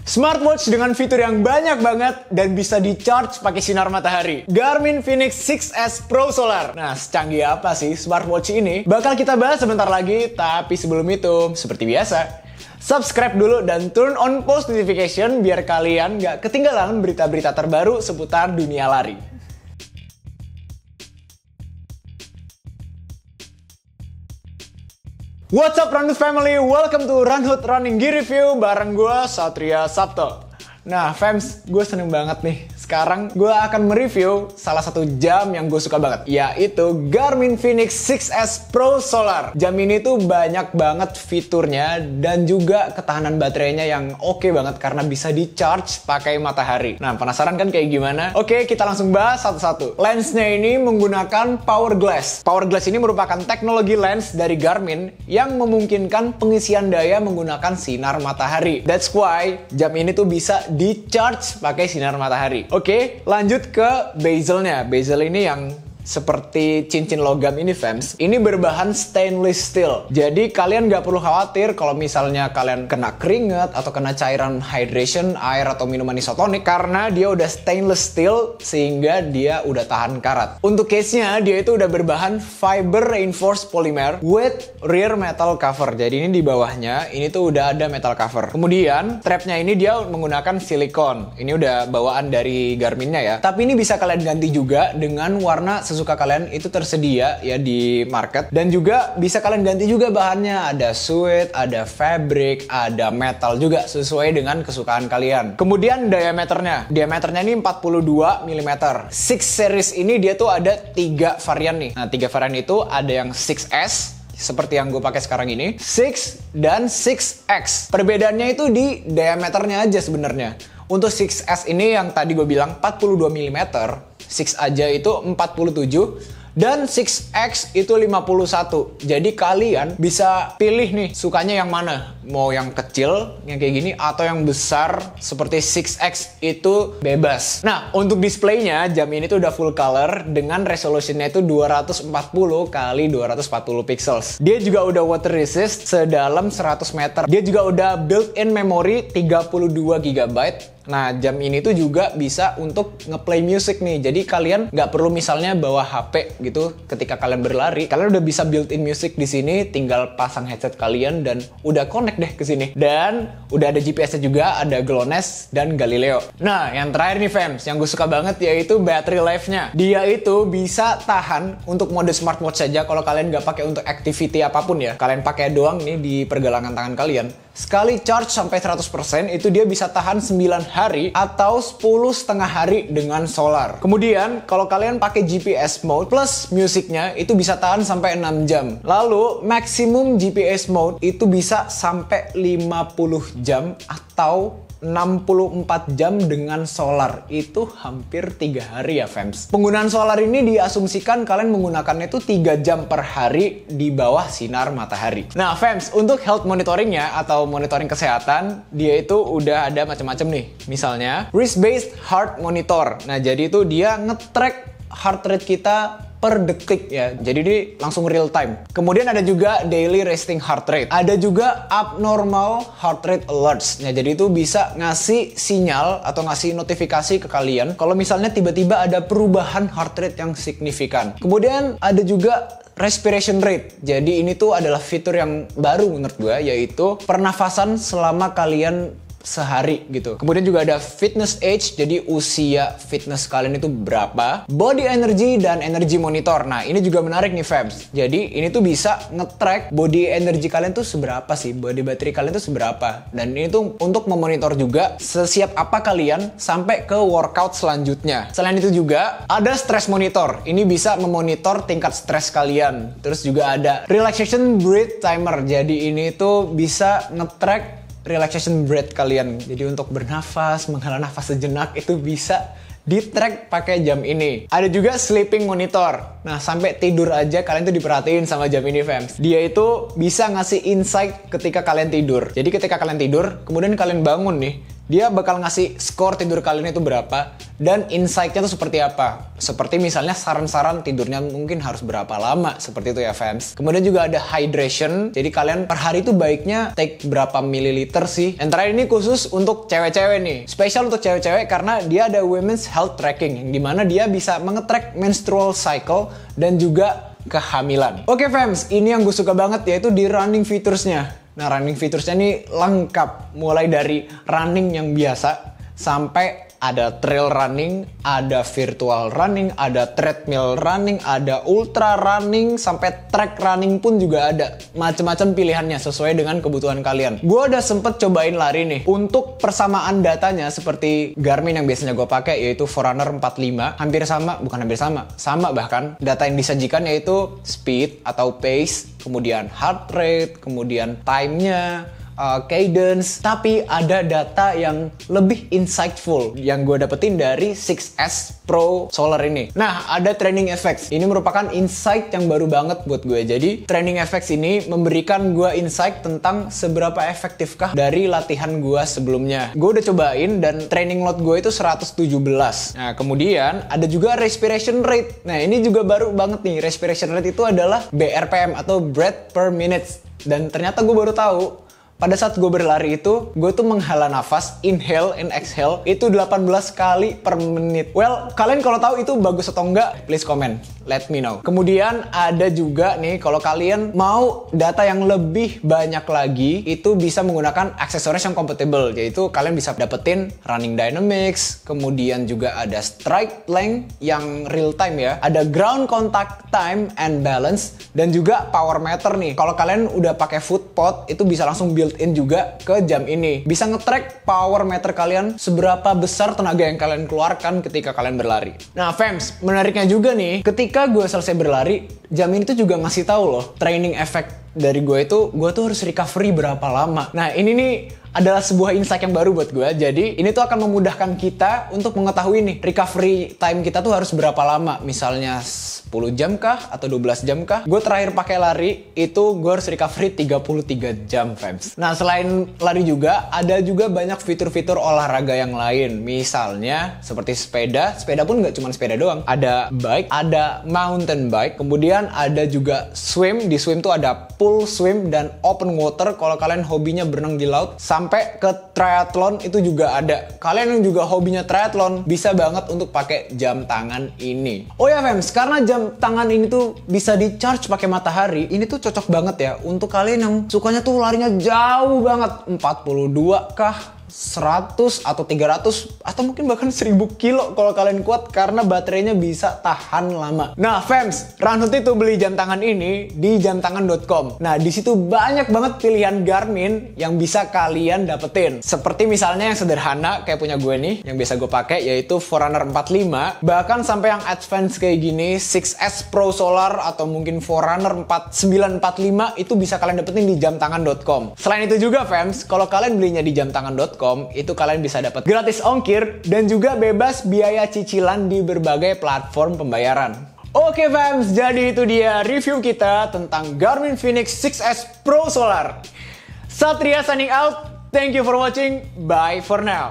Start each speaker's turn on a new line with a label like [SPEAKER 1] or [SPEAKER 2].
[SPEAKER 1] Smartwatch dengan fitur yang banyak banget dan bisa di-charge pakai sinar matahari. Garmin Fenix 6S Pro Solar. Nah, secanggih apa sih smartwatch ini? Bakal kita bahas sebentar lagi, tapi sebelum itu, seperti biasa, subscribe dulu dan turn on post notification biar kalian gak ketinggalan berita-berita terbaru seputar dunia lari. What's up Runhood family, welcome to Runhood Running Gear Review bareng gue Satria Sabto. Nah fams, gue seneng banget nih. Sekarang gue akan mereview salah satu jam yang gue suka banget, yaitu Garmin Fenix 6S Pro Solar. Jam ini tuh banyak banget fiturnya dan juga ketahanan baterainya yang oke banget karena bisa di-charge pakai matahari. Nah penasaran kan kayak gimana? Oke, kita langsung bahas satu-satu. Lensnya ini menggunakan Power Glass. Power Glass ini merupakan teknologi lens dari Garmin yang memungkinkan pengisian daya menggunakan sinar matahari. That's why jam ini tuh bisa di-charge pakai sinar matahari. Oke, lanjut ke bezelnya. Bezel ini yang seperti cincin logam ini fams. Ini berbahan stainless steel. Jadi kalian nggak perlu khawatir kalau misalnya kalian kena keringat atau kena cairan hydration, air atau minuman isotonik karena dia udah stainless steel sehingga dia udah tahan karat. Untuk case-nya dia itu udah berbahan fiber reinforced polymer with rear metal cover. Jadi ini di bawahnya ini tuh udah ada metal cover. Kemudian strapnya ini dia menggunakan silikon. Ini udah bawaan dari Garminnya ya. Tapi ini bisa kalian ganti juga dengan warna suka kalian, itu tersedia ya di market, dan juga bisa kalian ganti juga bahannya, ada suede, ada fabric, ada metal juga sesuai dengan kesukaan kalian. Kemudian diameternya ini 42 mm. 6 series ini dia tuh ada 3 varian nih. Nah 3 varian itu ada yang 6S seperti yang gue pakai sekarang ini, 6 dan 6X. Perbedaannya itu di diameternya aja sebenarnya. Untuk 6S ini yang tadi gue bilang 42 mm, 6 aja itu 47 dan 6X itu 51. Jadi kalian bisa pilih nih sukanya yang mana. Mau yang kecil yang kayak gini atau yang besar seperti 6X itu bebas. Nah, untuk displaynya jam ini tuh udah full color dengan resolutionnya itu 240 x 240 pixels. Dia juga udah water resist sedalam 100 meter. Dia juga udah built-in memory 32 GB. Nah, jam ini tuh juga bisa untuk ngeplay music nih. Jadi kalian nggak perlu misalnya bawa HP gitu ketika kalian berlari. Kalian udah bisa built-in music di sini, tinggal pasang headset kalian dan udah connect deh ke sini. Dan udah ada GPS-nya juga, ada GLONASS dan Galileo. Nah, yang terakhir nih fams, yang gue suka banget yaitu battery life-nya. Dia itu bisa tahan untuk mode smartwatch saja kalau kalian nggak pakai untuk activity apapun ya. Kalian pakai doang nih di pergelangan tangan kalian. Sekali charge sampai 100% itu dia bisa tahan 9 hari atau 10,5 hari dengan solar. Kemudian kalau kalian pakai GPS mode plus musiknya itu bisa tahan sampai 6 jam. Lalu maksimum GPS mode itu bisa sampai 50 jam atau 64 jam dengan solar. Itu hampir 3 hari ya fams. Penggunaan solar ini diasumsikan kalian menggunakannya itu 3 jam per hari di bawah sinar matahari. Nah fams, untuk health monitoringnya atau monitoring kesehatan, dia itu udah ada macam-macam nih. Misalnya wrist based heart monitor. Nah jadi itu dia nge-track heart rate kita per detik ya, jadi dia langsung real time. Kemudian ada juga daily resting heart rate. Ada juga abnormal heart rate alerts. Nah, jadi itu bisa ngasih sinyal atau ngasih notifikasi ke kalian kalau misalnya tiba-tiba ada perubahan heart rate yang signifikan. Kemudian ada juga respiration rate. Jadi ini tuh adalah fitur yang baru menurut gue, yaitu pernafasan selama kalian sehari gitu. Kemudian juga ada fitness age, jadi usia fitness kalian itu berapa. Body energy dan energy monitor. Nah ini juga menarik nih fams. Jadi ini tuh bisa nge-track body energy kalian tuh seberapa sih, body battery kalian tuh seberapa. Dan ini tuh untuk memonitor juga sesiap apa kalian sampai ke workout selanjutnya. Selain itu juga ada stress monitor. Ini bisa memonitor tingkat stres kalian. Terus juga ada relaxation breath timer. Jadi ini tuh bisa nge-track relaxation breath kalian. Jadi untuk bernafas, menghela nafas sejenak itu bisa di-track pakai jam ini. Ada juga sleeping monitor. Nah, sampai tidur aja kalian tuh diperhatiin sama jam ini, fams. Dia itu bisa ngasih insight ketika kalian tidur. Jadi ketika kalian tidur, kemudian kalian bangun nih, Dia bakal ngasih skor tidur kalian itu berapa dan insight-nya tuh seperti apa. Seperti misalnya saran-saran tidurnya mungkin harus berapa lama, seperti itu ya fams. Kemudian juga ada hydration, jadi kalian per hari itu baiknya take berapa mililiter sih. Yang terakhir ini khusus untuk cewek-cewek nih. Spesial untuk cewek-cewek karena dia ada women's health tracking, yang dimana dia bisa mengetrack menstrual cycle dan juga kehamilan. Oke fams, ini yang gue suka banget yaitu di running featuresnya. Nah, running featuresnya ini lengkap, mulai dari running yang biasa sampai ada trail running, ada virtual running, ada treadmill running, ada ultra running, sampai track running pun juga ada. Macam-macam pilihannya sesuai dengan kebutuhan kalian. Gue udah sempet cobain lari nih. Untuk persamaan datanya seperti Garmin yang biasanya gue pakai yaitu Forerunner 45, hampir sama, bukan hampir sama bahkan. Data yang disajikan yaitu speed atau pace, kemudian heart rate, kemudian time-nya, cadence, tapi ada data yang lebih insightful yang gue dapetin dari 6S Pro Solar ini. Nah, ada training effects. Ini merupakan insight yang baru banget buat gue. Jadi, training effects ini memberikan gue insight tentang seberapa efektifkah dari latihan gue sebelumnya. Gue udah cobain dan training load gue itu 117. Nah, kemudian ada juga respiration rate. Nah, ini juga baru banget nih. Respiration rate itu adalah BRPM atau breath per minute. Dan ternyata gue baru tahu pada saat gue berlari itu, gue tuh menghela nafas, inhale and exhale, itu 18 kali per menit. Well, kalian kalau tahu itu bagus atau enggak, please comment, let me know. Kemudian ada juga nih, kalau kalian mau data yang lebih banyak lagi, itu bisa menggunakan aksesoris yang compatible, yaitu kalian bisa dapetin running dynamics, kemudian juga ada stride length yang real time ya, ada ground contact time and balance, dan juga power meter nih. Kalau kalian udah pakai Footpod, itu bisa langsung built-in juga ke jam ini. Bisa nge-track power meter kalian seberapa besar tenaga yang kalian keluarkan ketika kalian berlari. Nah, fams, menariknya juga nih, ketika gue selesai berlari, jam ini tuh juga ngasih tahu loh, training effect dari gue tuh harus recovery berapa lama. Nah, ini nih adalah sebuah insight yang baru buat gue. Jadi, ini tuh akan memudahkan kita untuk mengetahui nih, recovery time kita tuh harus berapa lama. Misalnya 10 jam kah? Atau 12 jam kah? Gue terakhir pakai lari, itu gue harus recovery 33 jam, fams. Nah, selain lari juga, ada juga banyak fitur-fitur olahraga yang lain. Misalnya, seperti sepeda. Sepeda pun nggak cuma sepeda doang. Ada bike, ada mountain bike. Kemudian ada juga swim. Di swim tuh ada pool swim dan open water. Kalau kalian hobinya berenang di laut, sampai ke triathlon itu juga ada. Kalian yang juga hobinya triathlon bisa banget untuk pakai jam tangan ini. Oh ya fams, karena jam tangan ini tuh bisa di charge pakai matahari, ini tuh cocok banget ya untuk kalian yang sukanya tuh larinya jauh banget, 42 kah? 100 atau 300 atau mungkin bahkan 1000 kilo kalau kalian kuat karena baterainya bisa tahan lama. Nah, fams, Runhood itu beli jam tangan ini di jamtangan.com. Nah, di situ banyak banget pilihan Garmin yang bisa kalian dapetin. Seperti misalnya yang sederhana kayak punya gue nih, yang biasa gue pakai yaitu Forerunner 45, bahkan sampai yang advance kayak gini 6S Pro Solar atau mungkin Forerunner 4945 itu bisa kalian dapetin di jamtangan.com. Selain itu juga, fams, kalau kalian belinya di jamtangan.com itu kalian bisa dapat gratis ongkir dan juga bebas biaya cicilan di berbagai platform pembayaran. Oke fams, jadi itu dia review kita tentang Garmin Fenix 6S Pro Solar. Satria signing out, thank you for watching, bye for now.